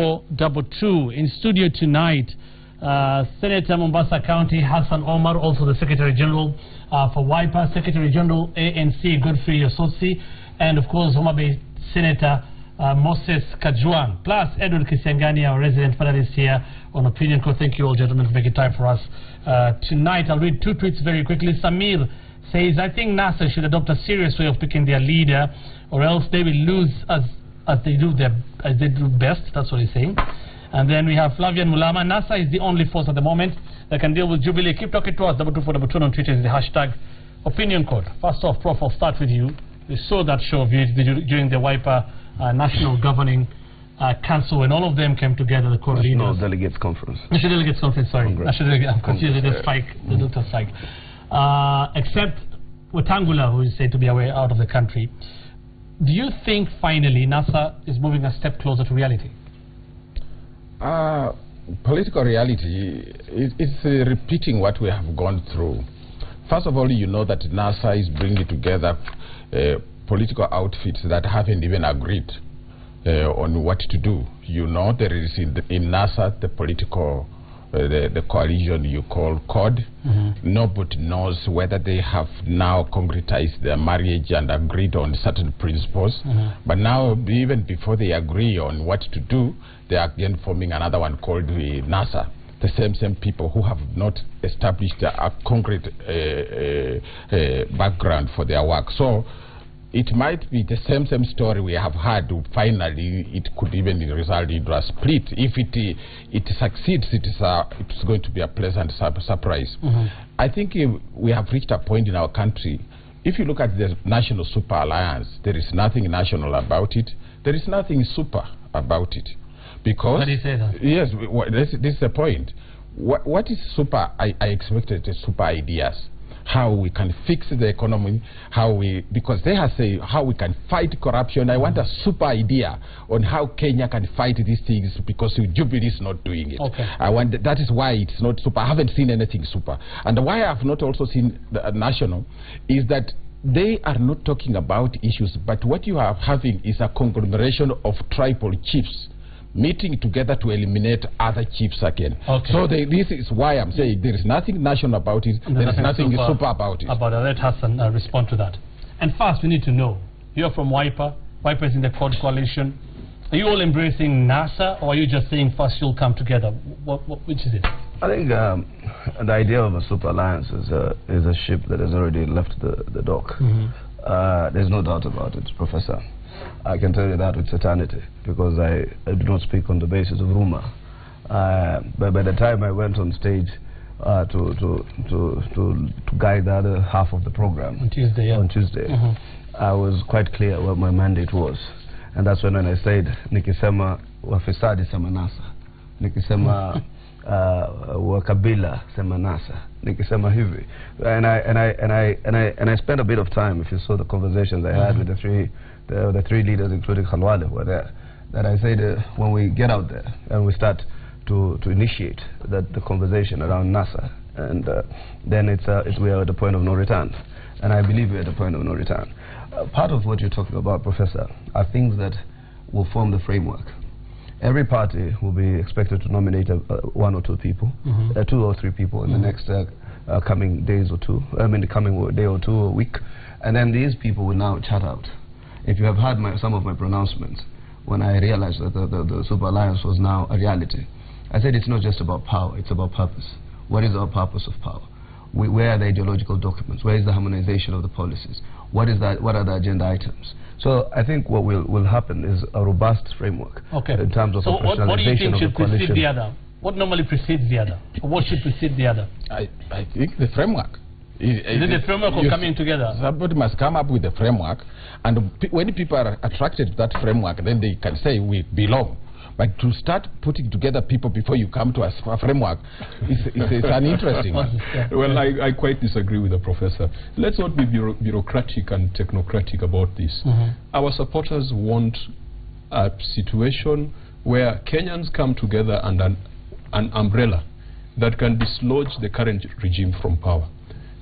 22 in studio tonight. Senator Mombasa County Hassan Omar, also the Secretary General for Wiper, Secretary General ANC Godfrey Osotsi, and of course Homa Bay Senator Moses Kajwang, plus Edward Kisiangani, our resident panelist here on Opinion Code. Thank you all, gentlemen, for making time for us tonight. I'll read two tweets very quickly. Samir says, I think NASA should adopt a serious way of picking their leader, or else they will lose as they do best. That's what he's saying. And then we have Flavian Mulama. NASA is the only force at the moment that can deal with Jubilee. Keep talking to us. 22422 on Twitter is the hashtag Opinion Code. First off, Prof, I'll start with you. We saw that show of yours during the Wiper National Governing Council when all of them came together, the core leaders. National Delegates Conference. National Delegates Conference, sorry. National Delegates, I'm confused with the spike, the Dr. Spike. Except Wetangula, who is said to be away out of the country. Do you think finally NASA is moving a step closer to reality? Political reality is repeating what we have gone through. First of all, you know that NASA is bringing together political outfits that haven't even agreed on what to do. You know, there is in NASA the political the coalition you call COD. Nobody knows whether they have now concretized their marriage and agreed on certain principles. But now, even before they agree on what to do, they are again forming another one called NASA. The same people who have not established a concrete background for their work. So it might be the same story we have had. Finally, it could even result into a split. If it succeeds, it's going to be a pleasant surprise. I think we have reached a point in our country. If you look at the National Super Alliance, there is nothing national about it. There is nothing super about it. Because, how do you say that? Yes, this is the point. What is super? I expected super ideas. How we can fix the economy, because they have said how we can fight corruption. I want a super idea on how Kenya can fight these things, because Jubilee is not doing it. That is why it's not super. I haven't seen anything super. And why I have not also seen the national is that they are not talking about issues, but what you are having is a conglomeration of tribal chiefs meeting together to eliminate other chiefs again. So this is why I'm saying there is nothing national about it, there is nothing super about it. Let Hassan respond to that. And first, we need to know, you're from Wiper. Wiper is in the COD coalition. Are you all embracing NASA, or are you just saying first you'll come together? Which is it? I think the idea of a super alliance is a ship that has already left the dock. There's no doubt about it, Professor. I can tell you that with certainty, because I do not speak on the basis of rumor. But by the time I went on stage to guide the other half of the program on Tuesday, I was quite clear what my mandate was, and that's when I said nikisema wafisadi sema NASA, nikisema wakabila sema NASA, nikisema hivi, and I spent a bit of time. If you saw the conversations I had with the three leaders, including Khalwale, were there, that I said when we get out there and we start to initiate the conversation around NASA, and then we are at the point of no return. And I believe we're at the point of no return. Part of what you're talking about, Professor, are things that will form the framework. Every party will be expected to nominate one or two people, 2 or 3 people in the next coming days or two, the coming day or two or week. And then these people will now chat out. If you have heard some of my pronouncements, when I realized that the Super Alliance was now a reality, I said it's not just about power, it's about purpose. What is our purpose of power? Where are the ideological documents? Where is the harmonization of the policies? What are the agenda items? So I think what will happen is a robust framework in terms of professionalization what do you think should precede the other? What normally precedes the other? Or what should precede the other? I think the framework. Is it the framework or coming together? Somebody must come up with the framework, and when people are attracted to that framework, then they can say we belong. But to start putting together people before you come to a framework is an interesting one. Well, I quite disagree with the professor. Let's not be bureaucratic and technocratic about this. Our supporters want a situation where Kenyans come together under an umbrella that can dislodge the current regime from power.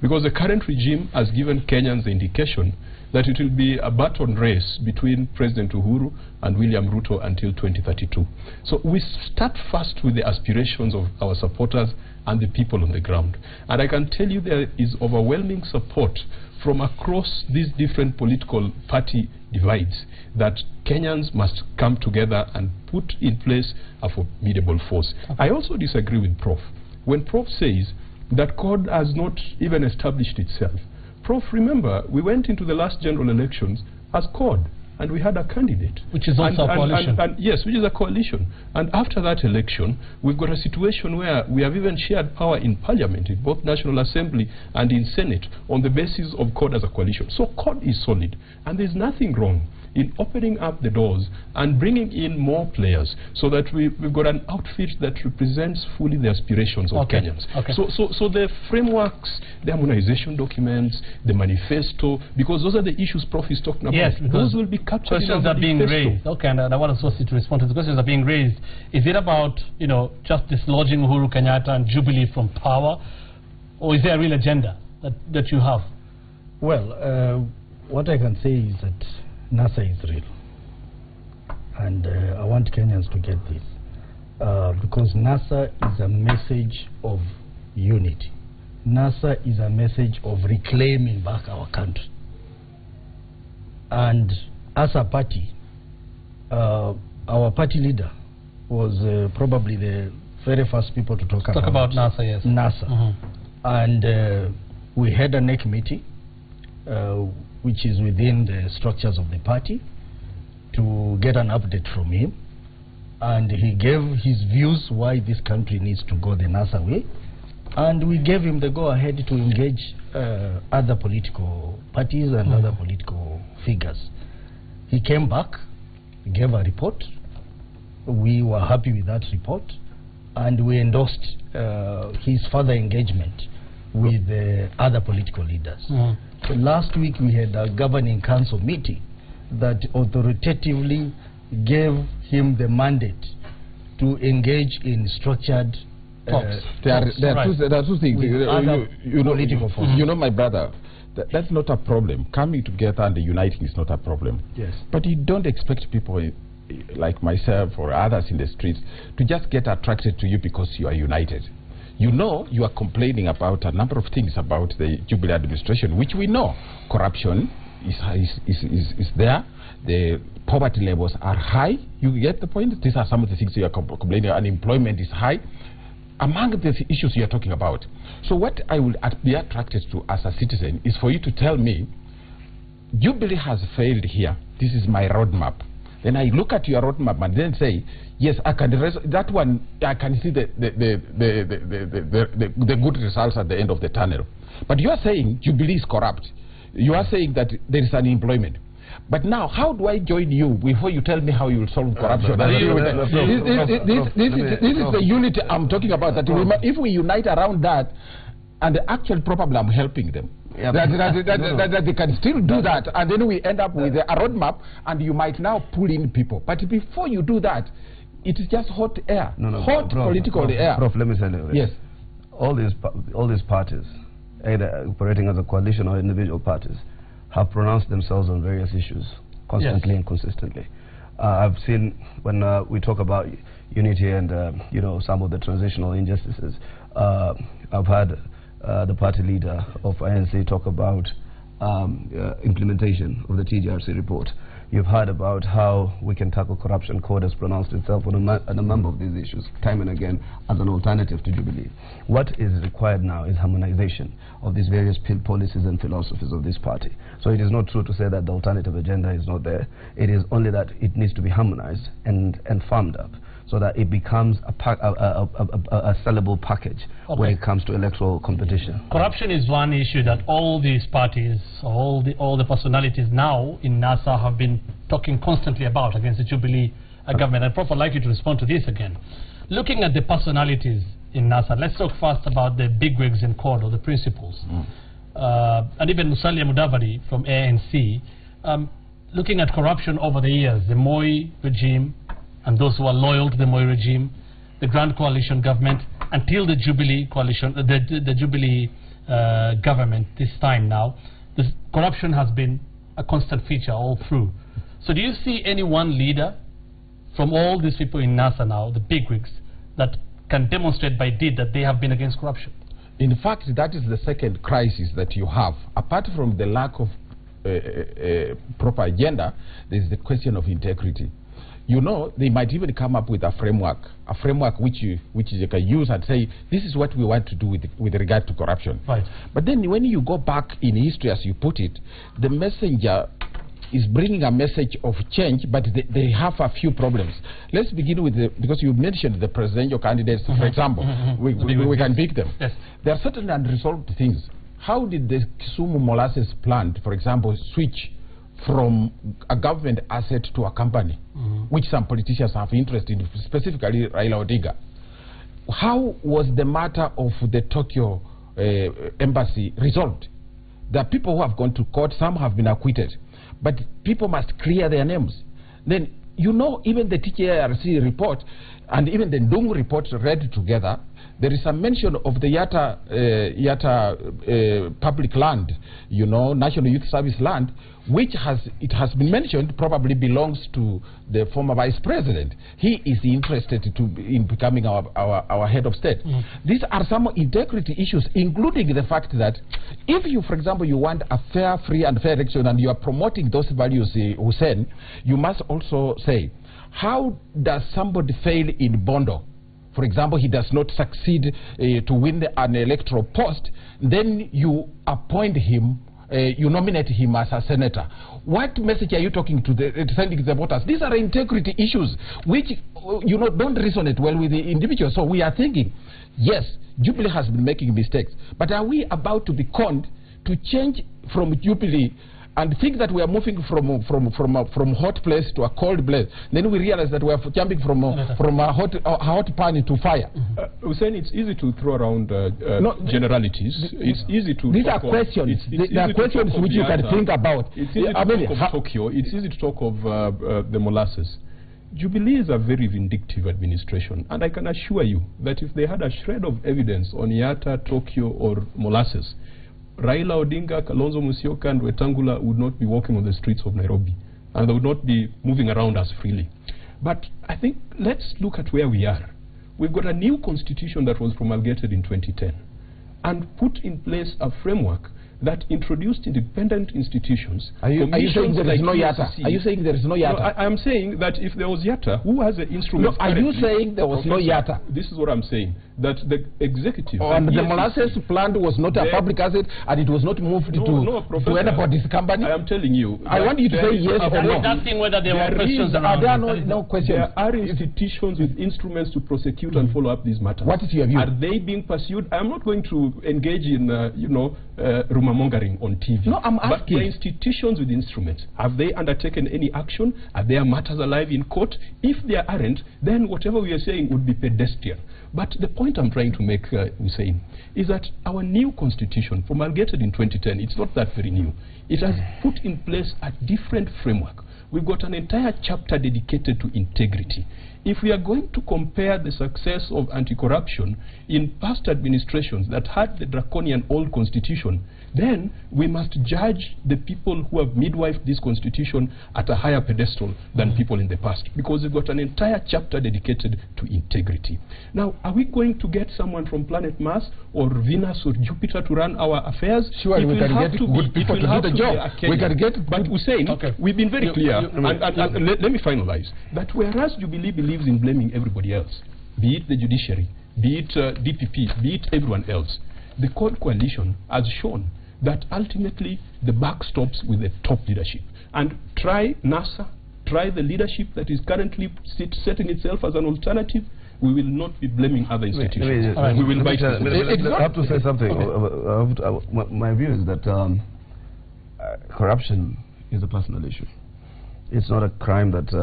Because the current regime has given Kenyans the indication that it will be a baton race between President Uhuru and William Ruto until 2032. So we start first with the aspirations of our supporters and the people on the ground. And I can tell you there is overwhelming support from across these different political party divides that Kenyans must come together and put in place a formidable force. Okay. I also disagree with Prof. When Prof says that CORD has not even established itself. Prof, remember, we went into the last general elections as CORD, and we had a candidate. Which is also a coalition. Yes, which is a coalition. And after that election, we've got a situation where we have even shared power in Parliament, in both National Assembly and in Senate, on the basis of CORD as a coalition. So CORD is solid, and there's nothing wrong in opening up the doors and bringing in more players so that we've got an outfit that represents fully the aspirations of Kenyans. Okay. So the frameworks, the harmonization documents, the manifesto, because those are the issues Prof is talking about. Yes, those will be captured questions are being raised. Okay, and I want to to respond to the questions that are being raised. Is it about, you know, just dislodging Uhuru Kenyatta and Jubilee from power, or is there a real agenda that you have? Well, what I can say is that NASA is real, and I want Kenyans to get this, because NASA is a message of unity. NASA is a message of reclaiming back our country. And as a party, our party leader was probably the very first people to talk about NASA. Yes, NASA. And we had a NEC meeting, which is within the structures of the party, to get an update from him. And he gave his views why this country needs to go the NASA way. And we gave him the go-ahead to engage other political parties and other political figures. He came back, gave a report. We were happy with that report, and we endorsed his further engagement with other political leaders. So last week we had a governing council meeting that authoritatively gave him the mandate to engage in structured talks. There are two things. You know, my brother, that's not a problem. Coming together and uniting is not a problem. Yes. But you don't expect people like myself or others in the streets to just get attracted to you because you are united. You know, you are complaining about a number of things about the Jubilee administration, which we know. Corruption is there. The poverty levels are high. You get the point? These are some of the things you are complaining. Unemployment is high. Among the issues you are talking about. So what I will be attracted to as a citizen is for you to tell me, Jubilee has failed here. This is my roadmap. Then I look at your roadmap and then say, yes, I can that one. I can see the good results at the end of the tunnel. But you are saying Jubilee is corrupt. You are saying that there is unemployment. But now, how do I join you before you tell me how you will solve corruption? This is the unity I'm talking about. That if we unite around that, and the actual probably I'm helping them. Yeah, that they can still do that, and then we end up with a roadmap, and you might now pull in people. But before you do that, it is just hot air, hot political air. Prof, let me tell you. Yes. All these parties, either operating as a coalition or individual parties, have pronounced themselves on various issues constantly and consistently. I've seen when we talk about unity and you know, some of the transitional injustices. I've had the party leader of ANC talk about implementation of the TJRC report. You've heard about how we can tackle corruption. CORD has pronounced itself on a number of these issues, time and again, as an alternative to Jubilee. What is required now is harmonization of these various policies and philosophies of this party. So it is not true to say that the alternative agenda is not there. It is only that it needs to be harmonized and farmed up, so that it becomes a sellable package when it comes to electoral competition. Corruption is one issue that all these parties, all the personalities now in NASA have been talking constantly about against the Jubilee government. And Prof, I'd like you to respond to this again. Looking at the personalities in NASA, let's talk first about the bigwigs in CORD, or the principals. And even Musalia Mudavadi from ANC, looking at corruption over the years, the Moi regime, and those who are loyal to the Moi regime, the Grand Coalition government, until the Jubilee coalition, the Jubilee government this time now, this corruption has been a constant feature all through. So do you see any one leader from all these people in NASA now, the bigwigs, that can demonstrate by deed that they have been against corruption? In fact, that is the second crisis that you have. Apart from the lack of proper agenda, there is the question of integrity. You know, they might even come up with a framework which you can use and say, this is what we want to do with regard to corruption. Right. But then when you go back in history, as you put it, the messenger is bringing a message of change, but they have a few problems. Let's begin with because you mentioned the presidential candidates, for example. We can pick them. Yes. There are certain unresolved things. How did the Kisumu molasses plant, for example, switch from a government asset to a company, which some politicians have interest in, specifically Raila Odinga? How was the matter of the Tokyo embassy resolved? There are people who have gone to court, some have been acquitted, but people must clear their names. Then, you know, even the TKRC report and even the Ndungu report read together, there is a mention of the Yatta public land, you know, National Youth Service land, which it has been mentioned probably belongs to the former vice president. He is interested in becoming our head of state. These are some integrity issues, including the fact that if you, for example, you want a fair, free and fair election and you are promoting those values, Hussein, you must also say, how does somebody fail in Bondo? For example, he does not succeed to win an electoral post, then you appoint him, you nominate him as a senator. What message are you talking to sending the voters? These are integrity issues which, you know, don't resonate well with the individual. So we are thinking, yes, Jubilee has been making mistakes, but are we about to be conned to change from Jubilee and think that we are moving from hot place to a cold place? Then we realize that we are jumping from a hot pan into fire. Hussein, it's easy to throw around generalities. It's easy to. These are questions. There are questions which you can think about. It's easy to talk of Tokyo. It's easy to talk of the molasses. Jubilee is a very vindictive administration, and I can assure you that if they had a shred of evidence on Yatta, Tokyo, or molasses, Raila Odinga, Kalonzo Musyoka, and Wetangula would not be walking on the streets of Nairobi, and they would not be moving around as freely. But I think let's look at where we are. We've got a new constitution that was promulgated in 2010 and put in place a framework that introduced independent institutions. Are you saying there is no Yatta? Are you saying there is no Yatta? No, I am saying that if there was Yatta, who has the instrument? No, are you saying there was no Yatta? This is what I'm saying. That the executive... and the molasses plant was not a public asset and it was not moved to anybody's company? I am telling you. I want you to say yes or no. Asking whether there were questions around. Are there no questions? There are institutions with instruments to prosecute and follow up these matters. What is your view? Are they being pursued? I am not going to engage in, rumor-mongering on TV. No, I'm asking. But the institutions with instruments, have they undertaken any action? Are their matters alive in court? If they aren't, then whatever we are saying would be pedestrian. But the point I'm trying to make, Hussein, is that our new constitution, promulgated in 2010, it's not that very new. It has put in place a different framework. We've got an entire chapter dedicated to integrity. If we are going to compare the success of anti-corruption in past administrations that had the draconian old constitution, then we must judge the people who have midwifed this constitution at a higher pedestal than people in the past, because we've got an entire chapter dedicated to integrity. Now, are we going to get someone from planet Mars or Venus or Jupiter to run our affairs? Sure, we can get good people to do the job. We can get but Hussein, we've been very clear, and let me finalize, that whereas Jubilee believes in blaming everybody else, be it the judiciary, be it DPP, be it everyone else, the CORD coalition has shown that ultimately the buck stops with the top leadership. And try NASA, try the leadership that is currently setting itself as an alternative, we will not be blaming other institutions. We will bite them. I have to say something. My view is that corruption is a personal issue. It's not a crime that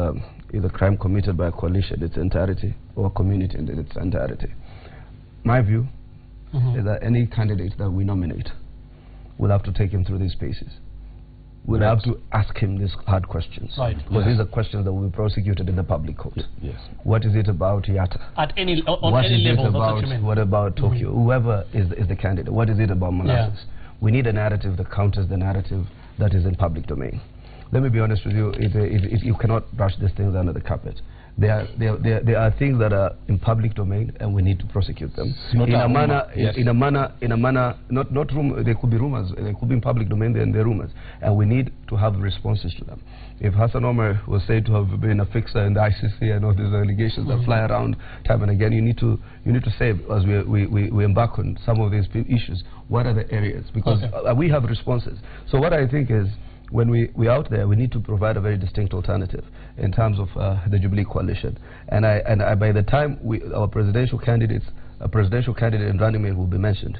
is a crime committed by a coalition in its entirety or a community in its entirety. My view is that any candidate that we nominate, we'll have to take him through these paces. we'll have to ask him these hard questions. Right. Because these are questions that will be prosecuted in the public court. Yes. What is it about Yatta? At any on What any is it level, that's what you about, mean. what about Tokyo? Whoever is the candidate, what is it about Manassas? We need a narrative that counters the narrative that is in public domain. Let me be honest with you, if you cannot brush these things under the carpet. There are things that are in public domain, and we need to prosecute them in a manner. Not rumor. There could be rumors. They could be in public domain. Then they're rumors, and we need to have responses to them. If Hassan Omar was said to have been a fixer in the ICC and all these allegations that fly around time and again, you need to say, as we embark on some of these issues, what are the areas? Because we have responses. So what I think is, when we're out there, we need to provide a very distinct alternative in terms of the Jubilee coalition. And by the time our presidential candidates, a presidential candidate and running mate will be mentioned,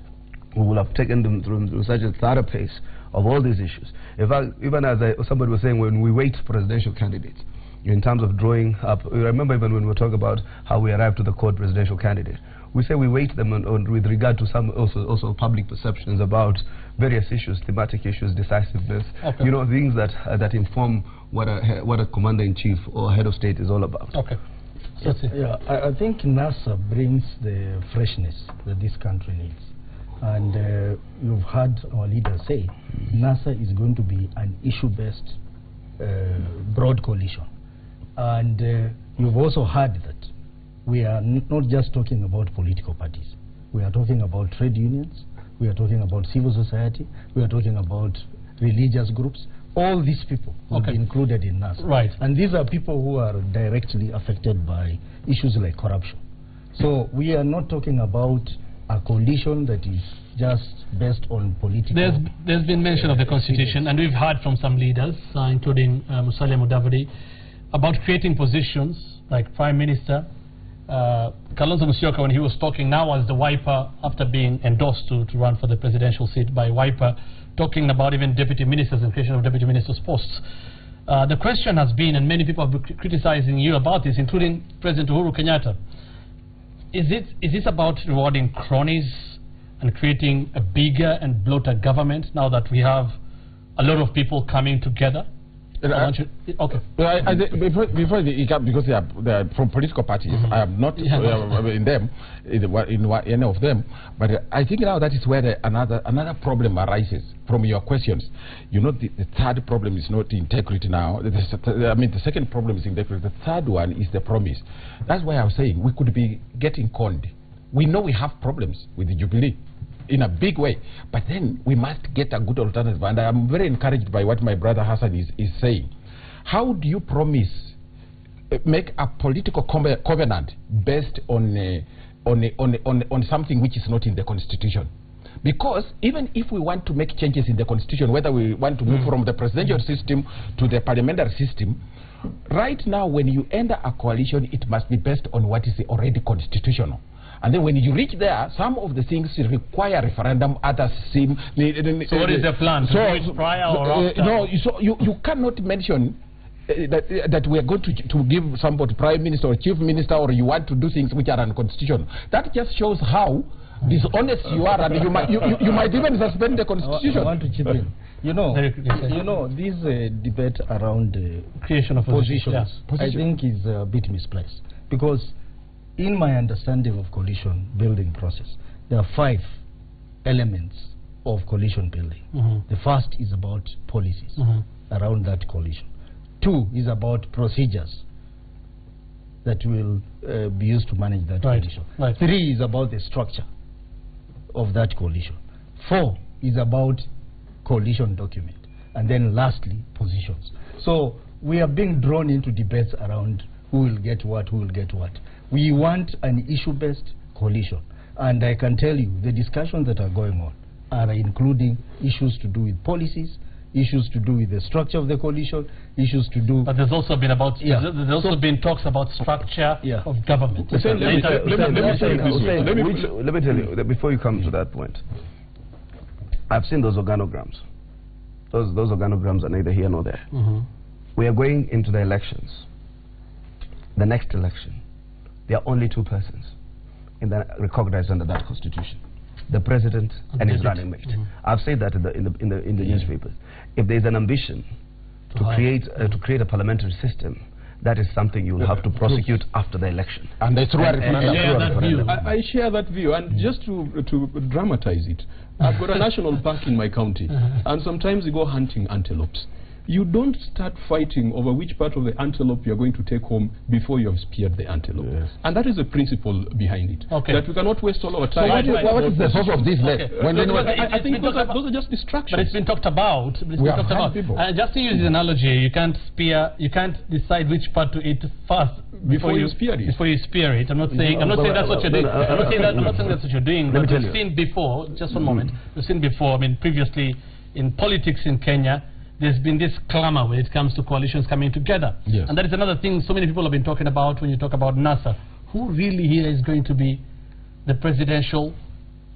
we will have taken them through such a thorough pace of all these issues. In fact, even as somebody was saying, when we wait presidential candidates, in terms of drawing up, remember even when we were talking about how we arrived to the court presidential candidate, we say we weight them with regard to some also public perceptions about various issues, thematic issues, decisiveness, you know, things that inform what a commander-in-chief or head of state is all about. Yeah, I think NASA brings the freshness that this country needs. And you've heard our leader say, NASA is going to be an issue-based broad coalition. And you've also heard that we are not just talking about political parties. We are talking about trade unions. We are talking about civil society. We are talking about religious groups. All these people will be included in NASA. Right. And these are people who are directly affected by issues like corruption. So we are not talking about a coalition that is just based on political... There's been mention of the Constitution, and we've heard from some leaders, including Musalia Mudavadi, about creating positions like Prime Minister. Kalonzo Musyoka, when he was talking now as the Wiper, after being endorsed to run for the presidential seat by Wiper, talking about even deputy ministers and creation of deputy ministers' posts. The question has been, and many people have been criticizing you about this, including President Uhuru Kenyatta, is this about rewarding cronies and creating a bigger and bloated government now that we have a lot of people coming together? Before because they are from political parties, I am not in them, in any of them. But I think now that is where another problem arises from your questions. You know, the third problem is not integrity now. The second problem is integrity. The third one is the promise. That's why I was saying we could be getting conned. We know we have problems with the Jubilee in a big way, but then we must get a good alternative. And I am very encouraged by what my brother Hassan is saying. How do you promise make a political covenant based on something which is not in the Constitution? Because even if we want to make changes in the Constitution, whether we want to move from the presidential system to the parliamentary system, right now when you enter a coalition, it must be based on what is already constitutional. And then when you reach there, some of the things require referendum, others seem... So what is the plan? So prior or after? No, so you cannot mention that we are going to give somebody prime minister or chief minister, or you want to do things which are unconstitutional. That just shows how dishonest you are, and you might even suspend the Constitution. I want to chip in. You know, this debate around creation of positions, I think is a bit misplaced. Because in my understanding of coalition building process, there are 5 elements of coalition building. The first is about policies around that coalition. 2 is about procedures that will be used to manage that coalition. 3 is about the structure of that coalition. 4 is about coalition document. And then lastly, positions. So we are being drawn into debates around who will get what, who will get what. We want an issue-based coalition. And I can tell you, the discussions that are going on are including issues to do with policies, issues to do with the structure of the coalition, issues to do... But there's also been about... There's also been talks about structure of government. Let me tell you, before you come to that point, I've seen those organograms. Those organograms are neither here nor there. We are going into the elections. The next election, there are only 2 persons recognized under that constitution. the president and his budget. running mate. I've said that in the newspapers. If there's an ambition to create a parliamentary system, that is something you will have to prosecute after the election. And through a referendum. I share that view, and just to dramatize it, I've got a national park in my county, and sometimes we go hunting antelopes. You don't start fighting over which part of the antelope you're going to take home before you have speared the antelope. Yes. And that is the principle behind it. Okay. That we cannot waste all our time. So what is the source of this left? I think those are just distractions. But it's been talked about. Just to use the analogy, you can't decide which part to eat first before you spear it. Before you spear it. I'm not saying that's what you're doing. I'm not saying that's what you're doing. But we've seen before. Just one moment. We've seen before. I mean, previously in politics in Kenya, there's been this clamor when it comes to coalitions coming together. Yes. And that is another thing so many people have been talking about when you talk about NASA. Who really here is going to be the presidential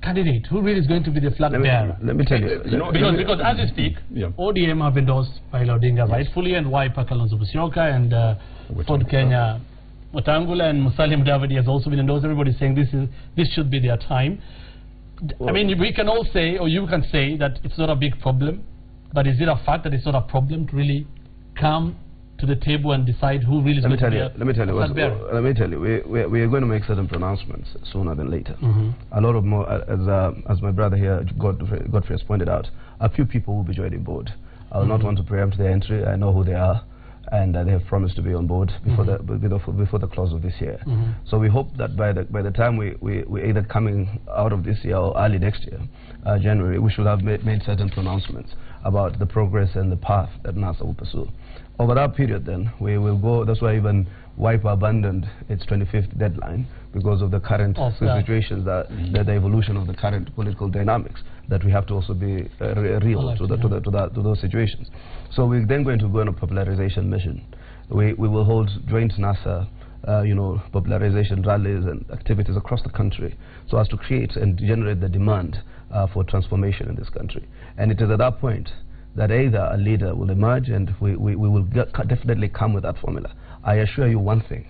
candidate? Who really is going to be the flag bearer? Let me tell you. Because as you speak, ODM have endorsed Raila Odinga rightfully, and Wiper Kalonzo Musyoka, and Ford Kenya Wetangula, and Musalia Mudavadi has also been endorsed. Everybody's saying this should be their time. I mean, we can all say, or you can say, that it's not a big problem. But is it a fact that it's not a problem to really come to the table and decide who really is going to be Let me tell you, we are going to make certain pronouncements sooner than later. A lot of more, as my brother here, Godfrey has pointed out, a few people will be joining board. I will not want to preempt their entry. I know who they are, and they have promised to be on board before the close of this year. So we hope that by the time we're either coming out of this year or early next year, January, we should have made certain pronouncements about the progress and the path that NASA will pursue. Over that period then, we will go, that's why even Wiper abandoned its 25th deadline, because of the current situations, the evolution of the current political dynamics, that we have to also be real to those situations. So we're then going to go on a popularization mission. We will hold joint NASA popularization rallies and activities across the country, so as to create and generate the demand for transformation in this country. And it is at that point that either a leader will emerge, and we will definitely come with that formula. I assure you one thing: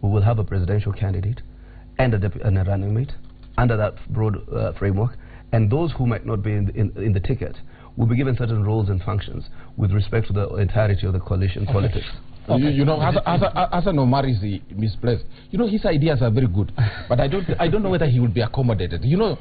we will have a presidential candidate and a running mate under that broad framework, and those who might not be in the ticket will be given certain roles and functions with respect to the entirety of the coalition politics. You know, Hassan Omar is misplaced. You know, his ideas are very good, but I don't know whether he will be accommodated. You know,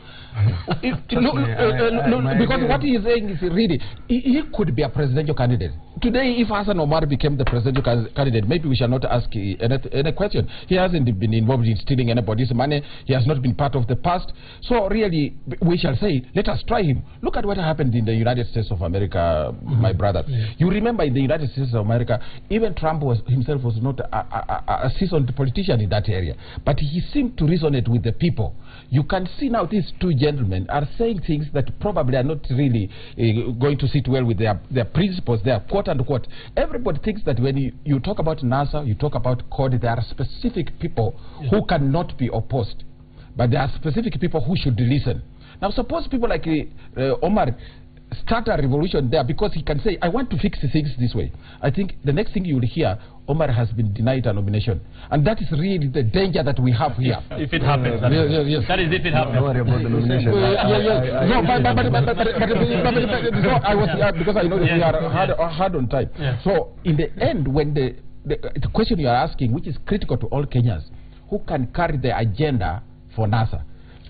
because what he is saying is really, he could be a presidential candidate. Today, if Hassan Omar became the presidential candidate, maybe we shall not ask any question. He hasn't been involved in stealing anybody's money. He has not been part of the past. So really, we shall say, let us try him. Look at what happened in the United States of America, my brother. You remember in the United States of America, even Trump himself was not a seasoned politician in that area, but he seemed to resonate with the people. You can see now these two gentlemen are saying things that probably are not really going to sit well with their principles, their quote-unquote. Everybody thinks that when you talk about NASA, you talk about code, there are specific people who cannot be opposed, but there are specific people who should listen. Now suppose people like Omar start a revolution there, because he can say, I want to fix things this way. I think the next thing you will hear, Omar has been denied a nomination. And that is really the danger that we have here. If it happens. That is if it happens. Don't worry about the nomination. Because I know we are hard on time. So in the end, when the question you are asking, which is critical to all Kenyans, who can carry the agenda for NASA?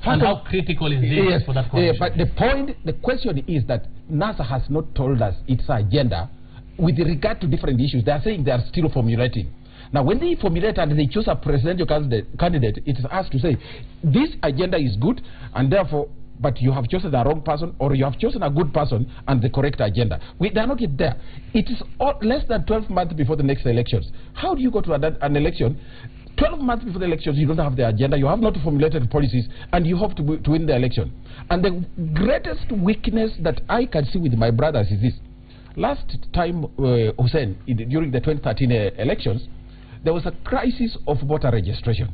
And how critical is this for that question? But the question is that NASA has not told us its agenda with regard to different issues. They are saying they are still formulating. Now, when they formulate and they choose a presidential candidate, it is us to say, this agenda is good, and therefore, but you have chosen the wrong person, or you have chosen a good person and the correct agenda. They are not yet there. It is less than 12 months before the next elections. How do you go to an election 12 months before the elections? You don't have the agenda, you have not formulated policies, and you hope to win the election. And the greatest weakness that I can see with my brothers is this. Last time, Hussein, during the 2013 elections, there was a crisis of voter registration.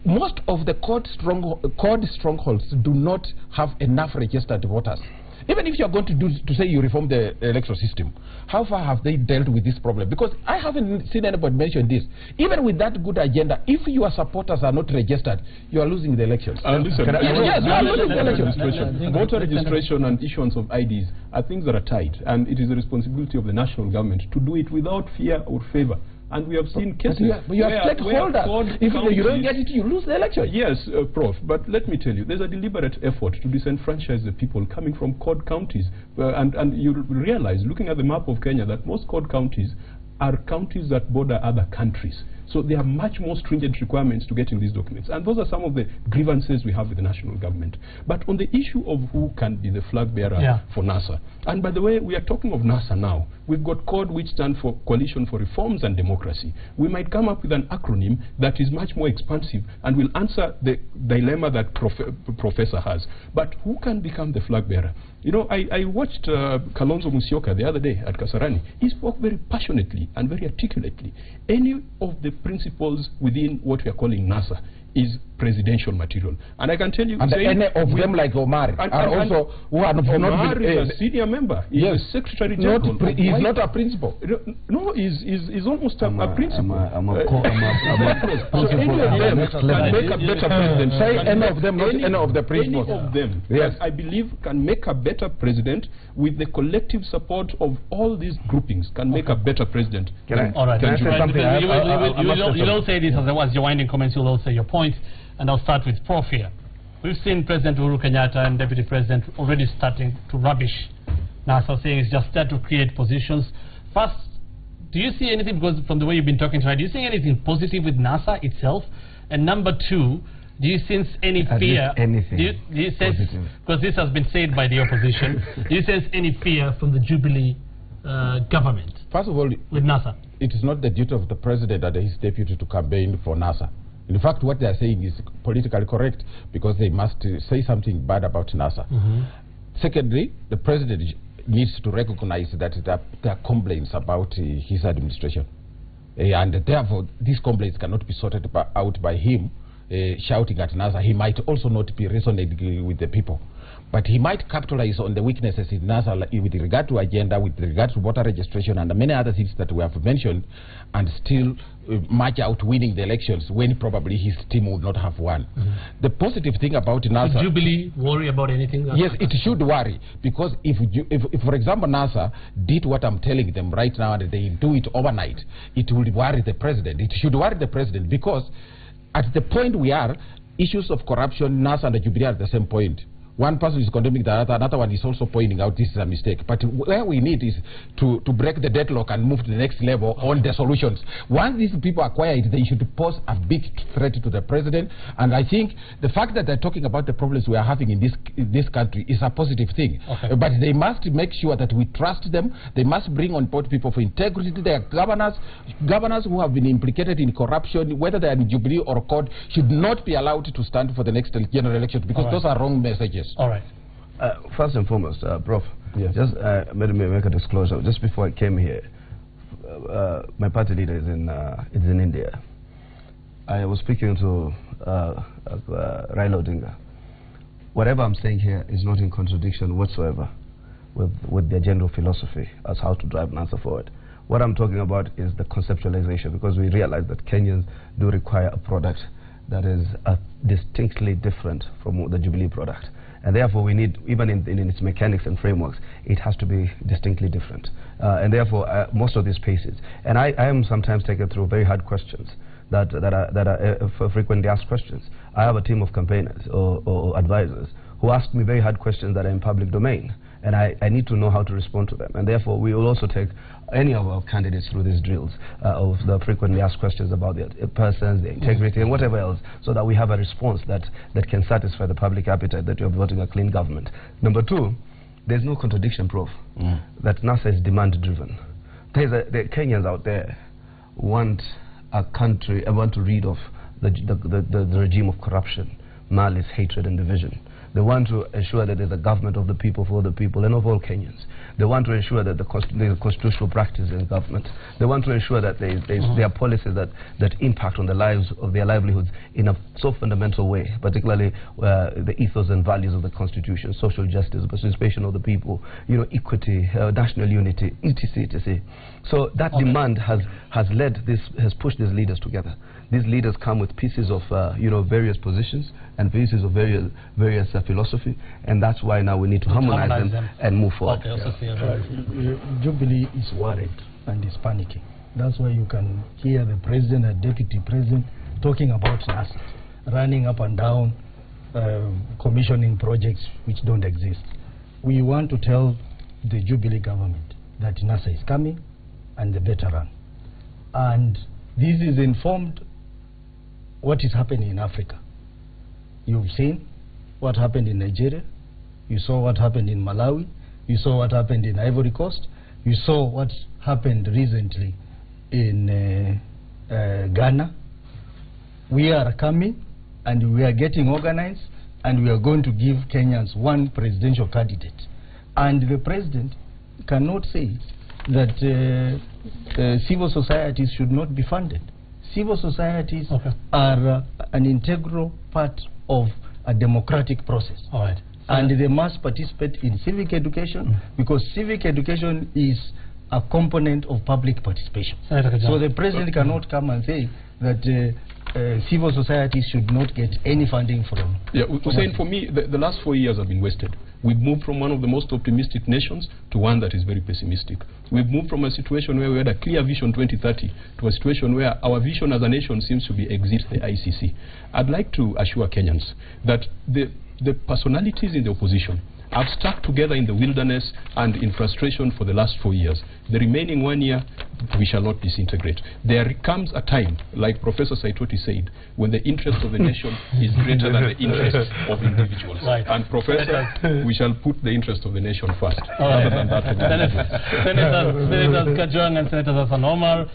Most of the court strongholds do not have enough registered voters. Even if you are going to say you reform the electoral system, how far have they dealt with this problem? Because I haven't seen anybody mention this. Even with that good agenda, if your supporters are not registered, you are losing the elections. Listen, yes, you are losing the elections. Voter registration and issuance of IDs are things that are tight, and it is the responsibility of the national government to do it without fear or favor. And we have seen cases but you are stakeholders. If you don't get it, you lose the election. Yes, Prof. But let me tell you, there's a deliberate effort to disenfranchise the people coming from CORD counties. And you realize, looking at the map of Kenya, that most CORD counties are counties that border other countries. So there are much more stringent requirements to getting these documents. And those are some of the grievances we have with the national government. But on the issue of who can be the flag bearer for NASA, and by the way, we are talking of NASA now. We've got CORD, which stands for Coalition for Reforms and Democracy. We might come up with an acronym that is much more expansive and will answer the dilemma that Professor has. But who can become the flag bearer? You know, I watched Kalonzo Musyoka the other day at Kasarani. He spoke very passionately and very articulately. Any of the principles within what we are calling NASA is presidential material. And I can tell you... And any of them, like Omar, are also... who are not Omar is a senior member. He's a Secretary General. He's not a principal. No, he's almost a principal. So any of them can make a better president. Say any of them, not any of the principals. Any of them, yes, I believe, can make a better president with the collective support of all these groupings, can make a better president. All right. You don't say this, otherwise your winding comments, you'll all say your point. And I'll start with Prof here. We've seen President Uhuru Kenyatta and Deputy President already starting to rubbish NASA, saying it's just there to create positions. First, do you see anything, because from the way you've been talking tonight, do you see anything positive with NASA itself? And number two, do you sense any fear? Do you sense, because this has been said by the opposition, do you sense any fear from the Jubilee government? First of all, with NASA, it is not the duty of the president and his deputy to campaign for NASA. In fact, what they are saying is politically correct, because they must say something bad about NASA. Secondly, the president needs to recognize that there are complaints about his administration. And therefore, these complaints cannot be sorted out by him shouting at NASA. He might also not be resonating with the people. But he might capitalize on the weaknesses in NASA with regard to agenda, with regard to voter registration, and many other things that we have mentioned, and still march out winning the elections when probably his team would not have won. The positive thing about NASA... Should Jubilee worry about anything? Yes, it should worry, because if, for example, NASA did what I'm telling them right now and they do it overnight, it will worry the president. It should worry the president, because at the point we are, issues of corruption, NASA and the Jubilee are at the same point. One person is condemning the other, another one is also pointing out this is a mistake. But where we need is to break the deadlock and move to the next level on the solutions. Once these people acquire it, they should pose a big threat to the president. And I think the fact that they're talking about the problems we are having in this country is a positive thing. But they must make sure that we trust them. They must bring on board people for integrity. They are governors who have been implicated in corruption, whether they are in Jubilee or CORD, should not be allowed to stand for the next general election, because those are wrong messages. All right. First and foremost, Prof, just let me make a disclosure. Just before I came here, my party leader is in India. I was speaking to Raila Odinga. Whatever I'm saying here is not in contradiction whatsoever with their general philosophy as how to drive NASA forward. What I'm talking about is the conceptualization, because we realize that Kenyans do require a product that is distinctly different from the Jubilee product. And therefore we need, even in its mechanics and frameworks, it has to be distinctly different. And therefore most of these spaces, and I am sometimes taken through very hard questions that are frequently asked questions. I have a team of campaigners or advisors who ask me very hard questions that are in public domain, and I need to know how to respond to them. And therefore we will also take any of our candidates through these drills of the frequently asked questions about their persons, their integrity, and whatever else, so that we have a response that can satisfy the public appetite that you're voting a clean government. Number two, there's no contradiction, Prof, that NASA is demand-driven. The Kenyans out there want a country, want to rid of the regime of corruption, malice, hatred, and division. They want to ensure that there's a government of the people, for the people, and of all Kenyans. They want to ensure that there's constitutional practice in government. They want to ensure that there are policies that impact on the lives of their livelihoods in a so fundamental way, particularly the ethos and values of the Constitution, social justice, participation of the people, equity, national unity, etc. So that demand has pushed these leaders together. These leaders come with pieces of various positions and pieces of various philosophy, and that's why now we need to harmonize them and move forward. Jubilee is worried and is panicking. That's why you can hear the president and deputy president talking about NASA, running up and down, commissioning projects which don't exist. We want to tell the Jubilee government that NASA is coming and they better run. And this is informed what is happening in Africa. You've seen what happened in Nigeria. You saw what happened in Malawi. You saw what happened in Ivory Coast. You saw what happened recently in Ghana. We are coming and we are getting organized, and we are going to give Kenyans one presidential candidate. And the president cannot say that civil societies should not be funded. Civil societies are an integral part of a democratic process. All right. And they must participate in civic education, because civic education is a component of public participation. So the president cannot come and say that civil societies should not get any funding from... Yeah, Hussein, for me, the last 4 years have been wasted. We've moved from one of the most optimistic nations to one that is very pessimistic. We've moved from a situation where we had a clear vision 2030 to a situation where our vision as a nation seems to be exit the ICC. I'd like to assure Kenyans that the personalities in the opposition have stuck together in the wilderness and in frustration for the last 4 years. The remaining 1 year, we shall not disintegrate. There comes a time, like Professor Saitoti said, when the interest of the nation is greater than the interest of individuals. Right. And Professor, we shall put the interest of the nation first. Right. Other than that, Senators Kajwang and Senator Hassan Omar,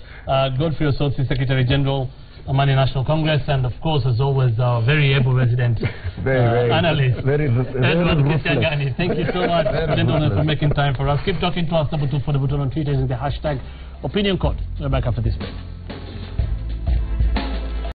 Godfrey Osotsi, Secretary General, Amani National Congress, and of course, as always, our very able resident analyst, Edward Kisiangani. Thank you so much, gentlemen, for making time for us. Keep talking to us, #2 for the button on Twitter using the hashtag OpinionCode. We're back after this break.